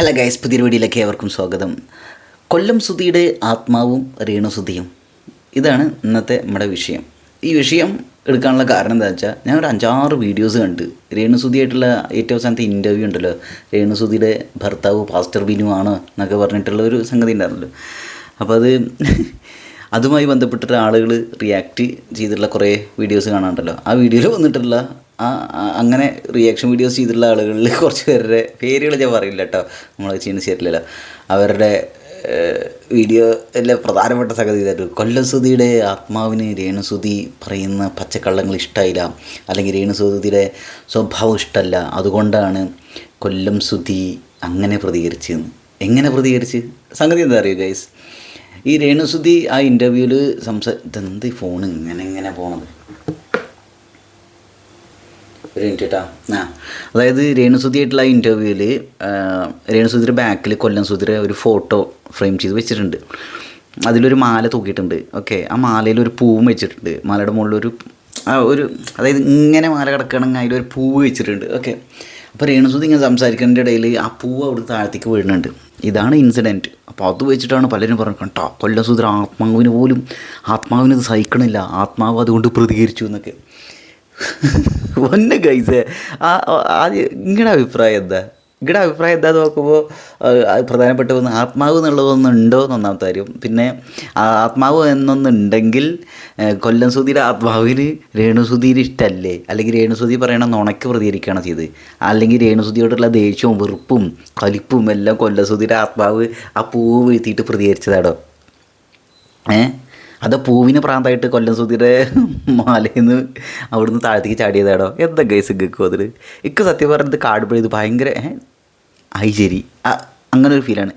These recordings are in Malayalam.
ഹലോ ഗൈസ്, പുതിയൊരു വീഡിയോയിലേക്ക് ഏവർക്കും സ്വാഗതം. കൊല്ലം സുധിയുടെ ആത്മാവും രേണുസുധിയും, ഇതാണ് ഇന്നത്തെ നമ്മുടെ വിഷയം. ഈ വിഷയം എടുക്കാനുള്ള കാരണം എന്താ വെച്ചാൽ, ഞാൻ ഒരു 5-6 വീഡിയോസ് കണ്ട് രേണുസുധിയായിട്ടുള്ള ഏറ്റവും അവസാനത്തെ ഇൻ്റർവ്യൂ ഉണ്ടല്ലോ, രേണുസുധിയുടെ ഭർത്താവ് പാസ്റ്റർ ബിനു ആണ് എന്നൊക്കെ പറഞ്ഞിട്ടുള്ള ഒരു സംഗതി ഉണ്ടായിരുന്നല്ലോ. അപ്പോൾ അതുമായി ബന്ധപ്പെട്ടിട്ട് ആളുകൾ റിയാക്ട് ചെയ്തിട്ടുള്ള കുറേ വീഡിയോസ് കാണാറുണ്ടല്ലോ. ആ വീഡിയോയിൽ വന്നിട്ടുള്ള അങ്ങനെ റിയാക്ഷൻ വീഡിയോസ് ചെയ്തിട്ടുള്ള ആളുകളിൽ കുറച്ച് പേരുടെ പേരുകൾ ഞാൻ പറയില്ല കേട്ടോ, നമ്മൾ ചെയ്യുന്ന ശരിയല്ലല്ലോ. അവരുടെ വീഡിയോ എല്ലാം പ്രധാനപ്പെട്ട സംഗതി ഇതായിട്ട്, കൊല്ലം സുധിയുടെ ആത്മാവിന് രേണുസുധി പറയുന്ന പച്ചക്കള്ളങ്ങൾ ഇഷ്ടമായില്ല, അല്ലെങ്കിൽ രേണുസുധിയുടെ സ്വഭാവം ഇഷ്ടമല്ല, അതുകൊണ്ടാണ് കൊല്ലം സുധി അങ്ങനെ പ്രതികരിച്ചതെന്ന്. എങ്ങനെ പ്രതികരിച്ച്? സംഗതി എന്താ അറിയുക ഗൈസ്, ഈ രേണുസുധി ആ ഇൻ്റർവ്യൂവിൽ ഇതെന്ത് ഫോൺ ഇങ്ങനെ പോണത്, ഒരു മിനിറ്റ് കേട്ടോ. അതായത് രേണുസുധിയായിട്ടുള്ള ആ ഇൻ്റർവ്യൂവിൽ രേണുസുധിയുടെ ബാക്കിൽ കൊല്ലം സുധിയുടെ ഒരു ഫോട്ടോ ഫ്രെയിം ചെയ്ത് വെച്ചിട്ടുണ്ട്. അതിലൊരു മാല തൂക്കിയിട്ടുണ്ട്. ഓക്കെ, ആ മാലയിൽ ഒരു പൂവും വെച്ചിട്ടുണ്ട്. മാലയുടെ മുകളിലൊരു അതായത് ഇങ്ങനെ മാല കിടക്കണമെങ്കിൽ അതിലൊരു പൂവ് വെച്ചിട്ടുണ്ട്. ഓക്കെ, അപ്പോൾ രേണുസുധി ഇങ്ങനെ സംസാരിക്കുന്നതിൻ്റെ ഇടയിൽ ആ പൂവ് അവിടെ താഴത്തേക്ക് വീഴുന്നുണ്ട്. ഇതാണ് ഇൻസിഡൻറ്റ്. അപ്പോൾ അത് വെച്ചിട്ടാണ് പലരും പറഞ്ഞത്, കേട്ടോ കൊല്ലം സുധി ആത്മാവിന് ഇത് സഹിക്കണില്ല, ആത്മാവ് അതുകൊണ്ട് പ്രതികരിച്ചു എന്നൊക്കെ. ഒന്ന് ഗൈസ്, നിങ്ങളുടെ അഭിപ്രായം എന്താ നോക്കുമ്പോൾ പ്രധാനപ്പെട്ട ഒന്ന് ആത്മാവ് എന്നുള്ളതൊന്നുണ്ടോ എന്നൊന്നാമത്തെ കാര്യം. പിന്നെ ആത്മാവ് എന്നൊന്നുണ്ടെങ്കിൽ കൊല്ലം സുധിയുടെ ആത്മാവിന് രേണുസുധിയുടെ ഇഷ്ടമല്ലേ, അല്ലെങ്കിൽ രേണുസുധി പറയണ നുണയ്ക്ക് പ്രതികരിക്കുകയാണ് ചെയ്ത്, അല്ലെങ്കിൽ രേണുസുധിയോടുള്ള ദേഷ്യവും വെറുപ്പും കലിപ്പും എല്ലാം കൊല്ലം സുധിയുടെ ആത്മാവ് ആ പൂവ് വീഴ്ത്തിയിട്ട് പ്രതികരിച്ചതാണോ? അത് പൂവിന് പ്രാന്തമായിട്ട് കൊല്ലം സുധിയുടെ മാലയിൽ നിന്ന് അവിടുന്ന് താഴത്തേക്ക് ചാടിയതാണോ? എന്താ ഗൈസ് ഗക്കോ അതിൽ ഇക്ക് സത്യം പറഞ്ഞത് കാണുമ്പോൾ ഇത് ഭയങ്കര ശരി അങ്ങനെ ഒരു ഫീലാണ്.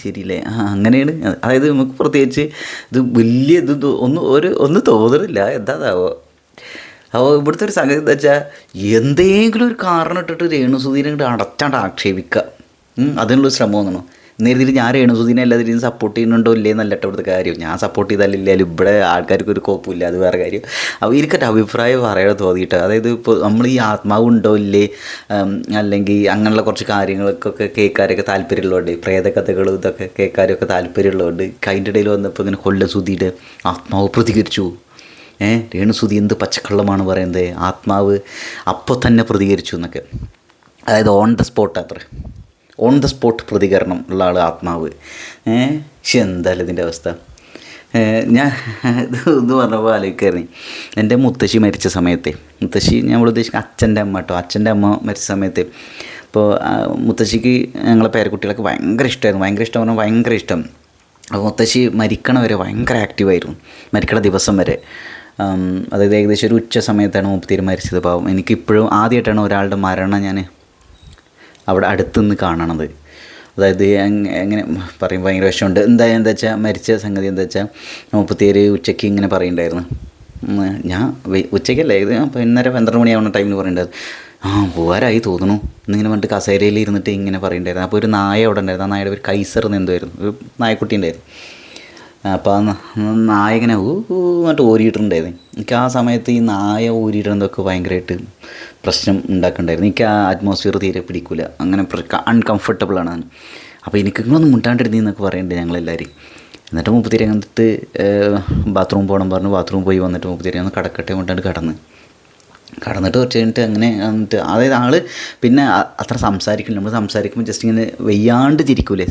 ശരിയില്ലേ, അങ്ങനെയാണ്. അതായത് നമുക്ക് പ്രത്യേകിച്ച് ഇത് വലിയ ഒന്നും തോന്നുന്നില്ല, എന്താവോ. അപ്പോൾ ഇവിടുത്തെ ഒരു സംഗതി എന്താ വെച്ചാൽ, എന്തെങ്കിലും ഒരു കാരണം ഇട്ടിട്ട് രേണുസുധീനെ അടച്ചാണ്ട് ആക്ഷേപിക്കുക, അതിനുള്ളൊരു ശ്രമം തോന്നണം. നേരത്തിൽ ഞാൻ രേണുസുധീനെ എല്ലാത്തിനും സപ്പോർട്ട് ചെയ്യുന്നുണ്ടോ ഇല്ലേ എന്നല്ല ഇവിടുത്തെ കാര്യം. ഞാൻ സപ്പോർട്ട് ചെയ്താലില്ലാലും ഇവിടെ ആൾക്കാർക്ക് ഒരു കോപ്പമില്ല, അത് വേറെ കാര്യം. അപ്പോൾ എനിക്കൊരു അഭിപ്രായം പറയാൻ തോന്നിയിട്ട്, അതായത് ഇപ്പോൾ നമ്മൾ ഈ ആത്മാവ് ഉണ്ടോ ഇല്ലേ, അല്ലെങ്കിൽ അങ്ങനെയുള്ള കുറച്ച് കാര്യങ്ങൾക്കൊക്കെ കേൾക്കാനൊക്കെ താല്പര്യമുള്ളതുകൊണ്ട്, പ്രേതകഥകൾ ഇതൊക്കെ കേൾക്കാനൊക്കെ താല്പര്യമുള്ളതുകൊണ്ട്, അതിൻ്റെ ഇടയിൽ വന്നപ്പോൾ ഇങ്ങനെ കൊല്ലം സുധിയുടെ ആത്മാവ് പ്രതികരിച്ചു. രേണുസുധി എന്ത് പച്ചക്കള്ളമാണ് പറയുന്നത്, ആത്മാവ് അപ്പോൾ തന്നെ പ്രതികരിച്ചു എന്നൊക്കെ. അതായത് ഓൺ ദ സ്പോട്ട് പ്രതികരണം ഉള്ള ആൾ ആത്മാവ്. എന്തായാലും ഇതിൻ്റെ അവസ്ഥ. ഞാൻ ഇത് പറഞ്ഞപ്പോൾ ആലോചിക്കായിരുന്നു, എൻ്റെ മുത്തശ്ശി മരിച്ച സമയത്തെ, ഞാൻ ഉദ്ദേശിക്കുന്ന അച്ഛൻ്റെ അമ്മ കേട്ടോ, അച്ഛൻ്റെ അമ്മ മരിച്ച സമയത്ത്, ഇപ്പോൾ മുത്തശ്ശിക്ക് ഞങ്ങളെ പേരക്കുട്ടികളൊക്കെ ഭയങ്കര ഇഷ്ടമായിരുന്നു, ഭയങ്കര ഇഷ്ടം. അപ്പോൾ മുത്തശ്ശി മരിക്കണ വരെ ഭയങ്കര ആക്റ്റീവായിരുന്നു, മരിക്കണ ദിവസം വരെ. അതായത് ഏകദേശം ഒരു ഉച്ച സമയത്താണ് മുപ്പത്തിയേര് മരിച്ചത്. പാവം, എനിക്കിപ്പോഴും ആദ്യമായിട്ടാണ് ഒരാളുടെ മരണം ഞാൻ അവിടെ അടുത്തുനിന്ന് കാണണത്. അതായത് എങ്ങനെ പറയും, ഭയങ്കര വിഷമമുണ്ട്. എന്താ വെച്ചാൽ മരിച്ച സംഗതി എന്താ വെച്ചാൽ, 37 ഉച്ചയ്ക്ക് ഇങ്ങനെ പറയുന്നുണ്ടായിരുന്നു. ഞാൻ ഉച്ചയ്ക്കല്ലേ ഇത്, അപ്പോൾ 12 മണിയാവുന്ന ടൈമിൽ പറയുന്നുണ്ടായിരുന്നു, പോകാരായി തോന്നുന്നു എന്നിങ്ങനെ പറഞ്ഞിട്ട് കസേരയിൽ ഇരുന്നിട്ട് ഇങ്ങനെ പറയുന്നുണ്ടായിരുന്നു. അപ്പോൾ ഒരു നായ അവിടെ ഉണ്ടായിരുന്നു. ആ നായയുടെ ഒരു കൈസർ എന്നെന്തായിരുന്നു, ഒരു നായക്കുട്ടി ഉണ്ടായിരുന്നു. അപ്പോൾ ആ നായ ഇങ്ങനെ എന്നിട്ട് ഓരിയിട്ടുണ്ടായിരുന്നു. എനിക്ക് ആ സമയത്ത് ഈ നായ ഓരിയിടുന്നതൊക്കെ ഭയങ്കരമായിട്ട് പ്രശ്നം ഉണ്ടാക്കുന്നുണ്ടായിരുന്നു. എനിക്ക് ആ അറ്റ്മോസ്ഫിയർ തീരെ പിടിക്കില്ല, അങ്ങനെ അൺകംഫർട്ടബിളാണ്. അപ്പോൾ എനിക്ക് ഇങ്ങളൊന്നും മുണ്ടാണ്ടിരുന്നൊക്കെ പറയുന്നുണ്ട് ഞങ്ങളെല്ലാവരും. എന്നിട്ട് 30 കണ്ടിട്ട് ബാത്റൂം പോകണം പറഞ്ഞു, ബാത്റൂം പോയി വന്നിട്ട് 30 ഒന്ന് കടക്കട്ടെ കൊണ്ടാണ്ട് കടന്നിട്ട് കുറച്ച് കഴിഞ്ഞിട്ട് അങ്ങനെ വന്നിട്ട്, അതായത് ആൾ പിന്നെ അത്ര സംസാരിക്കില്ല. നമ്മൾ സംസാരിക്കുമ്പോൾ ജസ്റ്റ് ഇങ്ങനെ വെയ്യാണ്ട് ചിരിക്കൂലേ,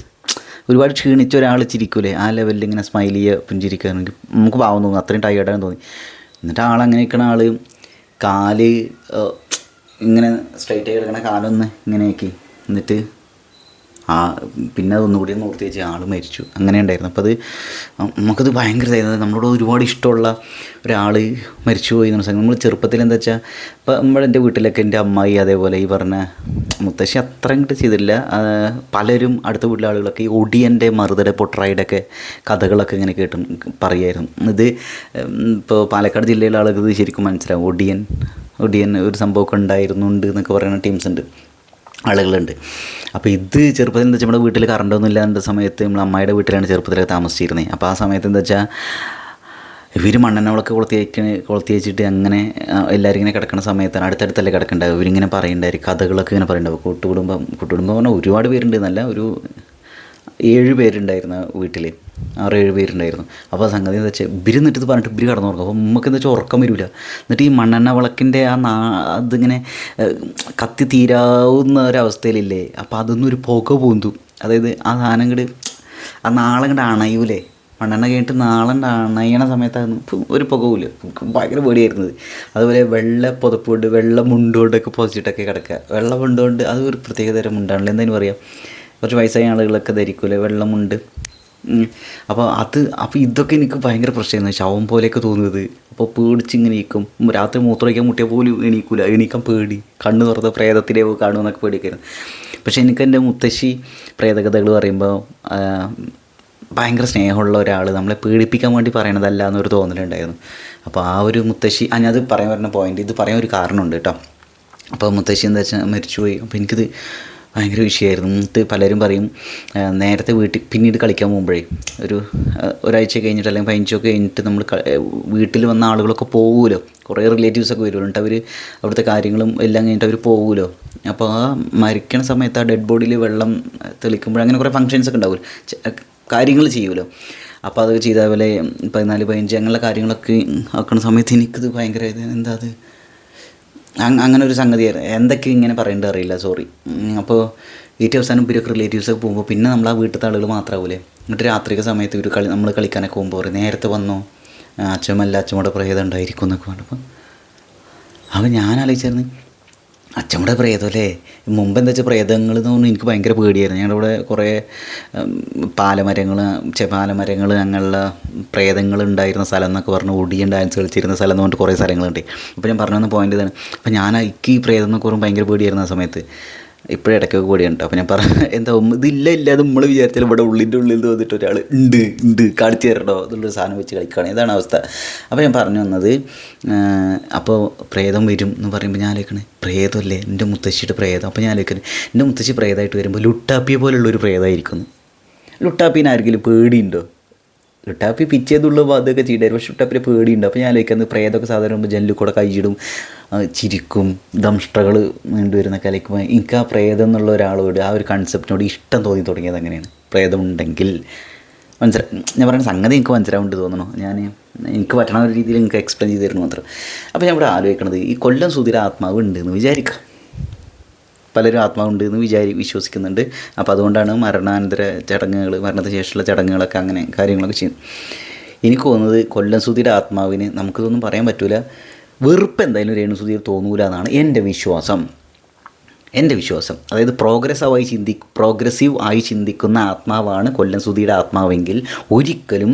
ഒരുപാട് ക്ഷീണിച്ച ഒരാൾ ചിരിക്കൂലേ, ആ ലെവലിൽ ഇങ്ങനെ സ്മൈൽ ചെയ്യുക, പുഞ്ചിരിക്കുകയാണെങ്കിൽ നമുക്ക് പാവം തോന്നും, അത്രയും ടയേർഡാണെന്ന് തോന്നി. എന്നിട്ട് ആളങ്ങനെ നിൽക്കണ ആൾ കാല് ഇങ്ങനെ സ്ട്രൈറ്റ് ആയി കിടക്കണ കാലൊന്ന് ഇങ്ങനെയാക്കി, എന്നിട്ട് പിന്നെ അതൊന്നുകൂടി നോർത്തി വെച്ച് ആൾ മരിച്ചു. അങ്ങനെ ഉണ്ടായിരുന്നു. അപ്പോൾ നമുക്കത് ഭയങ്കര ഇതായിരുന്നു. നമ്മളോട് ഒരുപാട് ഇഷ്ടമുള്ള ഒരാൾ മരിച്ചു പോയി എന്ന് പറഞ്ഞാൽ, നമ്മൾ ചെറുപ്പത്തിൽ എന്താ വെച്ചാൽ, ഇപ്പോൾ എൻ്റെ വീട്ടിലൊക്കെ എൻ്റെ അമ്മായി അതേപോലെ ഈ പറഞ്ഞ മുത്തശ്ശി അത്ര അങ്ങോട്ട് ചെയ്തില്ല, പലരും അടുത്ത വീട്ടിലെ ആളുകളൊക്കെ ഈ ഒടിയൻ്റെ മറുതടെ പൊട്ടറായിടൊക്കെ കഥകളൊക്കെ ഇങ്ങനെ പറയുമായിരുന്നു. ഇത് ഇപ്പോൾ പാലക്കാട് ജില്ലയിലെ ആളുകൾ ഇത് ശരിക്കും മനസ്സിലാവും. ഒടിയൻ ഒരു സംഭവമൊക്കെ ഉണ്ടായിരുന്നുണ്ട് എന്നൊക്കെ പറയുന്ന ടീംസ് ഉണ്ട്, ആളുകളുണ്ട്. അപ്പോൾ ഇത് ചെറുപ്പത്തിൽ എന്താ വെച്ചാൽ, നമ്മുടെ വീട്ടിൽ കറണ്ടൊന്നും ഇല്ലാത്ത സമയത്ത് നമ്മൾ അമ്മായിയുടെ വീട്ടിലാണ് ചെറുപ്പത്തിലൊക്കെ താമസിച്ചിരുന്നത്. അപ്പോൾ ആ സമയത്ത് എന്താ വെച്ചാൽ ഇവർ മണ്ണെണ്ണ വിളക്ക് കൊളുത്തി വെച്ചിട്ട് അങ്ങനെ എല്ലാവരും ഇങ്ങനെ കിടക്കുന്ന സമയത്താണ്, അടുത്തടുത്തല്ലേ കിടക്കേണ്ടത്, ഇവരിങ്ങനെ പറയണ്ടായിരിക്കും കഥകളൊക്കെ ഇങ്ങനെ പറയണ്ടാവും. കൂട്ടുകുടുംബം പറഞ്ഞാൽ ഒരുപാട് പേരുണ്ട് എന്നല്ല, ഒരു 7 പേരുണ്ടായിരുന്നു വീട്ടിൽ, 6-7 പേരുണ്ടായിരുന്നു. അപ്പോൾ സംഗതി എന്താ വെച്ചാൽ ഇവർ എന്നിട്ട് ഇത് പറഞ്ഞിട്ട് ഇവർ കടന്നുറങ്ങും. അപ്പോൾ നമുക്ക് എന്താ വെച്ചാൽ ഉറക്കം വരില്ല. എന്നിട്ട് ഈ മണ്ണെണ്ണ വിളക്കിൻ്റെ അതിങ്ങനെ കത്തി തീരാവുന്ന ഒരവസ്ഥയിലില്ലേ, അപ്പോൾ അതൊന്നും ഒരു പുക പോന്തും. അതായത് ആ സാധനം ഇങ്ങോട്ട് ആ നാളെ ഇങ്ങോട്ട് അണയൂലേ, മണ്ണെണ്ണ കഴിഞ്ഞിട്ട് നാളെ അണയണ സമയത്തായിരുന്നു ഒരു പുക പോലും. ഭയങ്കര പേടിയായിരുന്നത്. അതുപോലെ വെള്ള പുതപ്പ് കൊണ്ട് വെള്ള മുണ്ടുകൊണ്ടൊക്കെ പൊതിച്ചിട്ടൊക്കെ കിടക്കുക. വെള്ള മുണ്ടുകൊണ്ട് അത് ഒരു പ്രത്യേക തരം മുണ്ടാണല്ലോ, എന്തായാലും പറയാം, കുറച്ച് വയസ്സായ ആളുകളൊക്കെ ധരിക്കൂലേ വെള്ളമുണ്ട്. അപ്പോൾ ഇതൊക്കെ എനിക്ക് ഭയങ്കര പ്രശ്നമായിരുന്നു, ശവം പോലെയൊക്കെ തോന്നുന്നത്. അപ്പോൾ പേടിച്ചിങ്ങനെ ഇരിക്കും. രാത്രി മൂത്രമൊഴിക്കാൻ മുട്ടിയാൽ പോലും എണീക്കാൻ പേടി, കണ്ണ് തുറന്ന് പ്രേതത്തിനെ കാണുമെന്നൊക്കെ പേടിയൊക്കെ ആയിരുന്നു. പക്ഷേ എനിക്ക് എൻ്റെ മുത്തശ്ശി പ്രേതകഥകൾ പറയുമ്പോൾ ഭയങ്കര സ്നേഹമുള്ള ഒരാൾ, നമ്മളെ പേടിപ്പിക്കാൻ വേണ്ടി പറയണതല്ല എന്നൊരു തോന്നലുണ്ടായിരുന്നു. അപ്പോൾ ആ ഒരു മുത്തശ്ശി, ഞാനത് പറയാൻ വരുന്ന പോയിൻ്റ്, ഇത് പറയാൻ ഒരു കാരണമുണ്ട് കേട്ടോ. അപ്പോൾ മുത്തശ്ശി എന്താ വെച്ചാൽ മരിച്ചുപോയി. അപ്പോൾ എനിക്കിത് ഭയങ്കര വിഷയമായിരുന്നു. എന്നിട്ട് പലരും പറയും നേരത്തെ പിന്നീട് കളിക്കാൻ പോകുമ്പോഴേ ഒരാഴ്ച കഴിഞ്ഞിട്ട് അല്ലെങ്കിൽ 15 കഴിഞ്ഞിട്ട് നമ്മൾ വീട്ടിൽ വന്ന ആളുകളൊക്കെ പോകുമല്ലോ, കുറേ റിലേറ്റീവ്സൊക്കെ വരുമല്ലോ, എന്നിട്ട് അവർ അവിടുത്തെ കാര്യങ്ങളും എല്ലാം കഴിഞ്ഞിട്ട് അവർ പോകുമല്ലോ. അപ്പോൾ ആ മരിക്കണ സമയത്ത് ആ ഡെഡ് ബോഡിയിൽ വെള്ളം തെളിക്കുമ്പോൾ അങ്ങനെ കുറേ ഫങ്ഷൻസൊക്കെ ഉണ്ടാവുമല്ലോ, കാര്യങ്ങൾ ചെയ്യുമല്ലോ. അപ്പോൾ അത് ചെയ്ത പോലെ 14-15 അങ്ങനെയുള്ള കാര്യങ്ങളൊക്കെ ആക്കുന്ന സമയത്ത് എനിക്കിത് ഭയങ്കര എന്താ അത് അങ്ങനെ ഒരു സംഗതിയായിരുന്നു. എന്തൊക്കെ ഇങ്ങനെ പറയേണ്ടത് അറിയില്ല, സോറി. അപ്പോൾ ഏറ്റവും അവസാനം ഇവരൊക്കെ റിലേറ്റീവ്സൊക്കെ പോകുമ്പോൾ പിന്നെ നമ്മൾ ആ വീട്ടിലത്തെ ആളുകൾ മാത്രമാവില്ലേ. എന്നിട്ട് രാത്രിയൊക്കെ സമയത്ത് നമ്മൾ കളിക്കാനൊക്കെ പോകുമ്പോൾ പറയും നേരത്തെ വന്നോ, അച്ഛമ്മയുടെ പ്രേതം ഉണ്ടായിരിക്കും എന്നൊക്കെ പറഞ്ഞപ്പോൾ. അപ്പോൾ ഞാൻ ആലോചിച്ചായിരുന്നു അച്ഛമ്മയുടെ പ്രേതം അല്ലേ. മുമ്പ് എന്താ വെച്ചാൽ പ്രേതങ്ങൾ എന്ന് പറഞ്ഞാൽ എനിക്ക് ഭയങ്കര പേടിയായിരുന്നു. ഞങ്ങളുടെ ഇവിടെ കുറേ പാലമരങ്ങൾ അങ്ങനെയുള്ള പ്രേതങ്ങൾ ഉണ്ടായിരുന്ന സ്ഥലം എന്നൊക്കെ പറഞ്ഞ് ഒടിയൻ ഡാൻസ് കളിച്ചിരുന്ന സ്ഥലം എന്ന് പറഞ്ഞിട്ട് കുറേ സ്ഥലങ്ങളുണ്ട്. അപ്പോൾ ഞാൻ പറഞ്ഞു തന്ന പോയിൻ്റ് ഇതാണ്. അപ്പോൾ എനിക്ക് ഈ പ്രേതം എന്നൊക്കെ പറഞ്ഞാൽ ഭയങ്കര പേടിയായിരുന്നു ആ സമയത്ത്. ഇപ്പോഴും ഇടയ്ക്കൊക്കെ പേടിയുണ്ട്. അപ്പോൾ ഞാൻ എന്താ ഇതില്ല അത് നമ്മൾ വിചാരിച്ചാൽ ഇവിടെ ഉള്ളിൻ്റെ ഉള്ളിൽ തോന്നിട്ട് ഒരാൾ ഉണ്ട് കാണിച്ചു തരണോ എന്നുള്ളൊരു സാധനം വെച്ച് കളിക്കുകയാണ്. ഇതാണ് അവസ്ഥ. അപ്പോൾ ഞാൻ പറഞ്ഞു വന്നത്, അപ്പോൾ പ്രേതം വരും എന്ന് പറയുമ്പോൾ ഞാൻ ആലോചിക്കണേ പ്രേതമല്ലേ എൻ്റെ മുത്തശ്ശിയുടെ പ്രേതം. അപ്പോൾ ഞാൻ ആലോചിക്കണേ എൻ്റെ മുത്തശ്ശി പ്രേതമായിട്ട് വരുമ്പോൾ ലുട്ടാപ്പിയെ പോലുള്ളൊരു പ്രേതമായിരിക്കുന്നു. ലുട്ടാപ്പീനെ ആർക്കെങ്കിലും പേടിയുണ്ടോ? ലുട്ടാപ്പി പിച്ചേതുള്ള അതൊക്കെ ചെയ്തായിരുന്നു, പക്ഷെ ലുട്ടാപ്പിനെ പേടിയുണ്ട്. അപ്പോൾ ഞാൻ ആലോചിക്കുന്നത് പ്രേതമൊക്കെ സാധാരണ ജനലിൽ കൂടെ കൈയിടും, ചിരിക്കും, ദംഷ്ട്രകൾ നീണ്ടുവരുന്ന കലയ്ക്കുമ്പോൾ എനിക്ക് ആ പ്രേതം എന്നുള്ള ഒരാളോട് ആ ഒരു കൺസെപ്റ്റിനോട് ഇഷ്ടം തോന്നി തുടങ്ങിയത് അങ്ങനെയാണ്. പ്രേതമുണ്ടെങ്കിൽ ഞാൻ പറയുന്ന സംഗതി എനിക്ക് മനസ്സിലാവുന്നുണ്ട് തോന്നണോ, എനിക്ക് പറ്റണ ഒരു രീതിയിൽ എനിക്ക് എക്സ്പ്ലെയിൻ ചെയ്ത് തരുന്നു മാത്രം. അപ്പോൾ ഞാൻ ഇവിടെ ആലോചിക്കണത് ഈ കൊല്ലം സുധീര ആത്മാവ് ഉണ്ടെന്ന് വിചാരിക്കാം. പലരും ആത്മാവുണ്ട് എന്ന് വിശ്വസിക്കുന്നുണ്ട്. അപ്പോൾ അതുകൊണ്ടാണ് മരണാനന്തര ചടങ്ങുകൾ, മരണത്തിന് ശേഷമുള്ള ചടങ്ങുകളൊക്കെ അങ്ങനെ കാര്യങ്ങളൊക്കെ ചെയ്യും. എനിക്ക് തോന്നുന്നത് കൊല്ലം സുധീര ആത്മാവിന് നമുക്കിതൊന്നും പറയാൻ പറ്റില്ല, വെറുപ്പ് എന്തായാലും രേണുസുധീർ തോന്നൂല എന്നാണ് എൻ്റെ വിശ്വാസം. അതായത് പ്രോഗ്രസീവ് ആയി ചിന്തിക്കുന്ന ആത്മാവാണ് കൊല്ലം സുധിയുടെ ആത്മാവെങ്കിൽ ഒരിക്കലും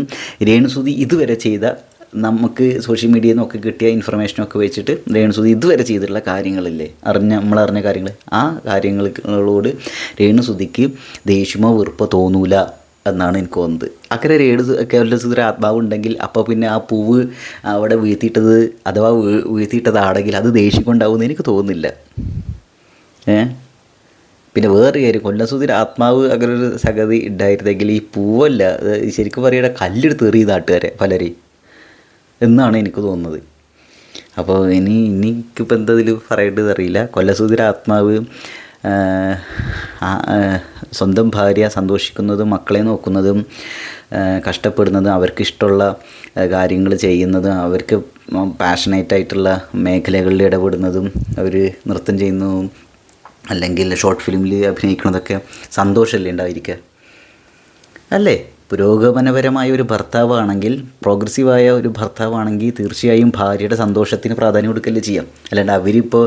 രേണുസുധി ഇതുവരെ ചെയ്ത, നമുക്ക് സോഷ്യൽ മീഡിയയിൽ നിന്നൊക്കെ കിട്ടിയ ഇൻഫർമേഷനൊക്കെ വെച്ചിട്ട് രേണുസുധി ഇതുവരെ ചെയ്തിട്ടുള്ള കാര്യങ്ങളില്ലേ, നമ്മളറിഞ്ഞ കാര്യങ്ങൾ, ആ കാര്യങ്ങളോട് രേണുസുധിക്ക് ദേഷ്യമോ വെറുപ്പോ തോന്നൂല എന്നാണ് എനിക്ക് തോന്നുന്നത്. അങ്ങനെ കൊല്ലം ആത്മാവ് ഉണ്ടെങ്കിൽ അപ്പോൾ പിന്നെ ആ പൂവ് അവിടെ വീഴ്ത്തിയിട്ടത് അഥവാ വീഴ്ത്തിയിട്ടതാണെങ്കിൽ അത് ദേഷ്യം കൊണ്ടാവുമെന്ന് എനിക്ക് തോന്നുന്നില്ല. പിന്നെ വേറെ കാര്യം, കൊല്ലം സുധീര ആത്മാവ് അങ്ങനെ ഒരു സംഗതി ഉണ്ടായിരുന്നെങ്കിൽ ഈ പൂവല്ല ശരിക്കും പറയുക കല്ലെടുത്ത് എറിയ നാട്ടുകാരെ പലരെയും എന്നാണ് എനിക്ക് തോന്നുന്നത്. അപ്പോൾ എനിക്കിപ്പോൾ എന്തതിൽ പറയേണ്ടത് അറിയില്ല. കൊല്ലം സുധീര ആത്മാവ് സ്വന്തം ഭാര്യ സന്തോഷിക്കുന്നതും മക്കളെ നോക്കുന്നതും കഷ്ടപ്പെടുന്നതും അവർക്കിഷ്ടമുള്ള കാര്യങ്ങൾ ചെയ്യുന്നതും അവർക്ക് പാഷനേറ്റായിട്ടുള്ള മേഖലകളിൽ ഇടപെടുന്നതും അവർ നൃത്തം ചെയ്യുന്നതും അല്ലെങ്കിൽ ഷോർട്ട് ഫിലിമിൽ അഭിനയിക്കുന്നതൊക്കെ സന്തോഷമല്ലേ ഉണ്ടായിരിക്കുക അല്ലേ? പുരോഗമനപരമായ ഒരു ഭർത്താവാണെങ്കിൽ, പ്രോഗ്രസീവായ ഒരു ഭർത്താവാണെങ്കിൽ തീർച്ചയായും ഭാര്യയുടെ സന്തോഷത്തിന് പ്രാധാന്യം കൊടുക്കല്ലേ ചെയ്യാം. അല്ലാണ്ട് അവരിപ്പോൾ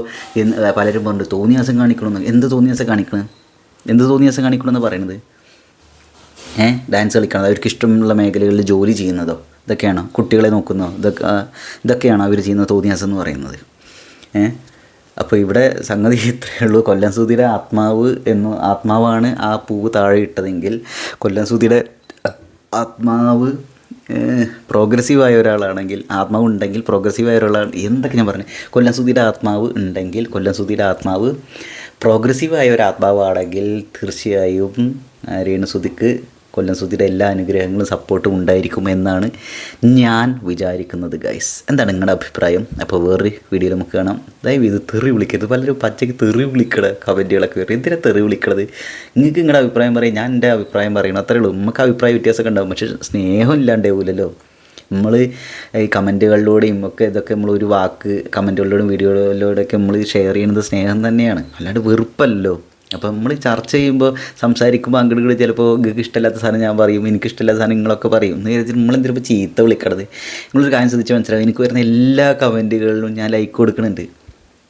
പലരും പറഞ്ഞു തോന്നിയാസം കാണിക്കണമെന്ന്. എന്ത് തോന്നിയാസം കാണിക്കണമെന്ന് പറയണത്? ഡാൻസ് കളിക്കണത്, അവർക്ക് ഇഷ്ടമുള്ള മേഖലകളിൽ ജോലി ചെയ്യുന്നതോ ഇതൊക്കെയാണോ? കുട്ടികളെ നോക്കുന്നതോ ഇതൊക്കെയാണോ അവർ ചെയ്യുന്ന തോന്നിയാസം എന്ന് പറയുന്നത്? അപ്പോൾ ഇവിടെ സംഗതി ഇത്രയേ ഉള്ളൂ. കൊല്ലം സുധിയുടെ ആത്മാവാണ് ആ പൂവ് താഴെ ഇട്ടതെങ്കിൽ കൊല്ലം സുധിയുടെ ആത്മാവ് പ്രോഗ്രസീവായ ഒരാളാണെങ്കിൽ, ആത്മാവ് ഉണ്ടെങ്കിൽ പ്രോഗ്രസീവായ ഒരാളാണ്, എന്തൊക്കെ ഞാൻ പറഞ്ഞു, കൊല്ലം സുധിയുടെ ആത്മാവ് ഉണ്ടെങ്കിൽ, കൊല്ലം സുധിയുടെ ആത്മാവ് പ്രോഗ്രസീവായ ഒരു ആത്മാവാണെങ്കിൽ തീർച്ചയായും രേണുസുധിക്ക് കൊല്ലം സുധിയുടെ എല്ലാ അനുഗ്രഹങ്ങളും സപ്പോർട്ടും ഉണ്ടായിരിക്കും എന്നാണ് ഞാൻ വിചാരിക്കുന്നത് ഗൈസ്. എന്താണ് നിങ്ങളുടെ അഭിപ്രായം? അപ്പോൾ വേറൊരു വീഡിയോയിൽ നമുക്ക് കാണാം. അതായത് ഇത് തെറി വിളിക്കരുത്, പലരും പച്ചയ്ക്ക് തെറി വിളിക്കണ കമൻറ്റുകളൊക്കെ വരും. എന്തിനാ തെറി വിളിക്കണത്? നിങ്ങൾക്ക് നിങ്ങളുടെ അഭിപ്രായം പറയും, ഞാൻ എൻ്റെ അഭിപ്രായം പറയണം, അത്രേ ഉള്ളൂ. നമുക്ക് അഭിപ്രായ വ്യത്യാസമൊക്കെ ഉണ്ടാകും, പക്ഷേ സ്നേഹം ഇല്ലാണ്ടാവില്ലല്ലോ. നമ്മൾ ഈ കമൻറ്റുകളിലൂടെയും ഒക്കെ ഇതൊക്കെ നമ്മളൊരു വാക്ക് കമൻറ്റുകളിലൂടെയും വീഡിയോയിലൂടെയൊക്കെ നമ്മൾ ഷെയർ ചെയ്യുന്നത് സ്നേഹം തന്നെയാണ്, അല്ലാണ്ട് വെറുപ്പല്ലോ. അപ്പോൾ നമ്മൾ ചർച്ച ചെയ്യുമ്പോൾ സംസാരിക്കുമ്പോൾ അങ്ങോട്ട് ചിലപ്പോൾ നിങ്ങൾക്ക് ഇഷ്ടമില്ലാത്ത സാധനം ഞാൻ പറയും, എനിക്ക് ഇഷ്ടമില്ലാത്ത സാധനം നിങ്ങളൊക്കെ പറയും എന്ന് കരുതി നമ്മളെന്തിനിപ്പോൾ ചീത്ത വിളിക്കണത്? നിങ്ങളൊരു കാര്യം ശ്രദ്ധിച്ച് മനസ്സിലാവും, എനിക്ക് വരുന്ന എല്ലാ കമൻറ്റുകളിലും ഞാൻ ലൈക്ക് കൊടുക്കുന്നുണ്ട്.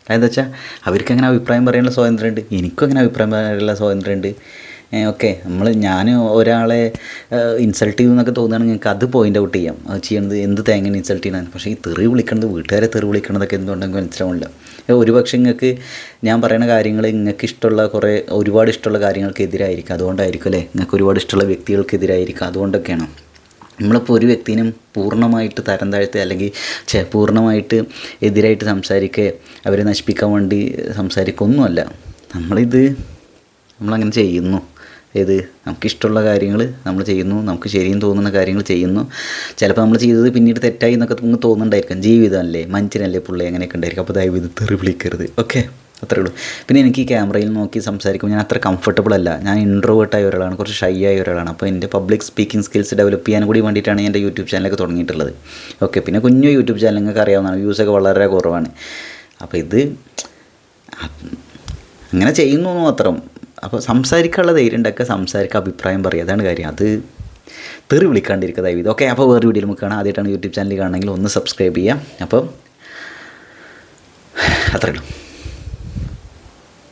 അതെന്താ വെച്ചാൽ അവർക്ക് അങ്ങനെ അഭിപ്രായം പറയാനുള്ള സ്വാതന്ത്ര്യമുണ്ട്, എനിക്കും അങ്ങനെ അഭിപ്രായം പറയാനുള്ള സ്വാതന്ത്ര്യമുണ്ട്. ഓക്കെ, ഞാൻ ഒരാളെ ഇൻസൾട്ട് ചെയ്യുമെന്നൊക്കെ തോന്നുകയാണെങ്കിൽ നിങ്ങൾക്ക് അത് പോയിൻ്റ് ഔട്ട് ചെയ്യാം. അത് ചെയ്യണത് എന്ത് തേങ്ങനെ ഇൻസൾട്ട് ചെയ്യണം. പക്ഷേ ഈ തെറി വിളിക്കണത്, വീട്ടുകാരെ തെറി വിളിക്കണതൊക്കെ എന്തുകൊണ്ടെങ്കിൽ മനസ്സിലാവില്ല. ഒരുപക്ഷെ നിങ്ങൾക്ക് ഞാൻ പറയുന്ന കാര്യങ്ങൾ നിങ്ങൾക്ക് ഇഷ്ടമുള്ള ഒരുപാട് ഇഷ്ടമുള്ള കാര്യങ്ങൾക്കെതിരായിരിക്കും, അതുകൊണ്ടായിരിക്കും അല്ലേ, നിങ്ങൾക്ക് ഒരുപാട് ഇഷ്ടമുള്ള വ്യക്തികൾക്കെതിരായിരിക്കും, അതുകൊണ്ടൊക്കെയാണ്. നമ്മളിപ്പോൾ ഒരു വ്യക്തിനും പൂർണ്ണമായിട്ട് തരം താഴ്ത്തുക അല്ലെങ്കിൽ പൂർണ്ണമായിട്ട് എതിരായിട്ട് സംസാരിക്കുക, അവരെ നശിപ്പിക്കാൻ വേണ്ടി സംസാരിക്കൊന്നുമല്ല. നമ്മളങ്ങനെ ചെയ്യുന്നു. നമുക്കിഷ്ടമുള്ള കാര്യങ്ങൾ നമ്മൾ ചെയ്യുന്നു, നമുക്ക് ശരിയും തോന്നുന്ന കാര്യങ്ങൾ ചെയ്യുന്നു. ചിലപ്പോൾ നമ്മൾ ചെയ്തത് പിന്നീട് തെറ്റായി എന്നൊക്കെ നിങ്ങൾക്ക് തോന്നുന്നുണ്ടായിരിക്കും. ജീവിതമല്ലേ, മനുഷ്യനല്ലേ പുള്ളി, അങ്ങനെയൊക്കെ ഉണ്ടായിരിക്കും. അപ്പോൾ ദയവ് ഇത് തെറി വിളിക്കരുത്. ഓക്കെ, അത്രേ ഉള്ളൂ. പിന്നെ എനിക്ക് ഈ ക്യാമറയിൽ നോക്കി സംസാരിക്കുമ്പോൾ ഞാൻ അത്ര കംഫർട്ടബിൾ അല്ല. ഞാൻ ഇൻട്രോവേർട്ടായ ഒരാളാണ്, കുറച്ച് ഷൈ ആയ ഒരാളാണ്. അപ്പോൾ എൻ്റെ പബ്ലിക് സ്പീക്കിംഗ് സ്കിൽസ് ഡെവലപ്പ് ചെയ്യാൻ കൂടി വേണ്ടിയിട്ടാണ് എൻ്റെ യൂട്യൂബ് ചാനലൊക്കെ തുടങ്ങിയിട്ടുള്ളത്. ഓക്കെ, പിന്നെ കുഞ്ഞു യൂട്യൂബ് ചാനൽ നിങ്ങൾക്ക് അറിയാവുന്നതാണ്, വ്യൂസൊക്കെ വളരെ കുറവാണ്. അപ്പോൾ ഇത് അങ്ങനെ ചെയ്യുന്നു മാത്രം. അപ്പോൾ സംസാരിക്കാനുള്ള ധൈര്യം ഉണ്ടാക്കുക, സംസാരിക്കുക, അഭിപ്രായം പറയുക, അതാണ് കാര്യം. അത് തെറി വിളിക്കാണ്ടിരിക്കുക ദയവ് ഇത്. ഓക്കെ, അപ്പോൾ വേറെ വീഡിയോയിൽ നമുക്ക് കാണാം. ആദ്യമായിട്ടാണ് യൂട്യൂബ് ചാനൽ കാണണമെങ്കിൽ ഒന്ന് സബ്സ്ക്രൈബ് ചെയ്യാം. അപ്പം അത്രയേ ഉള്ളൂ.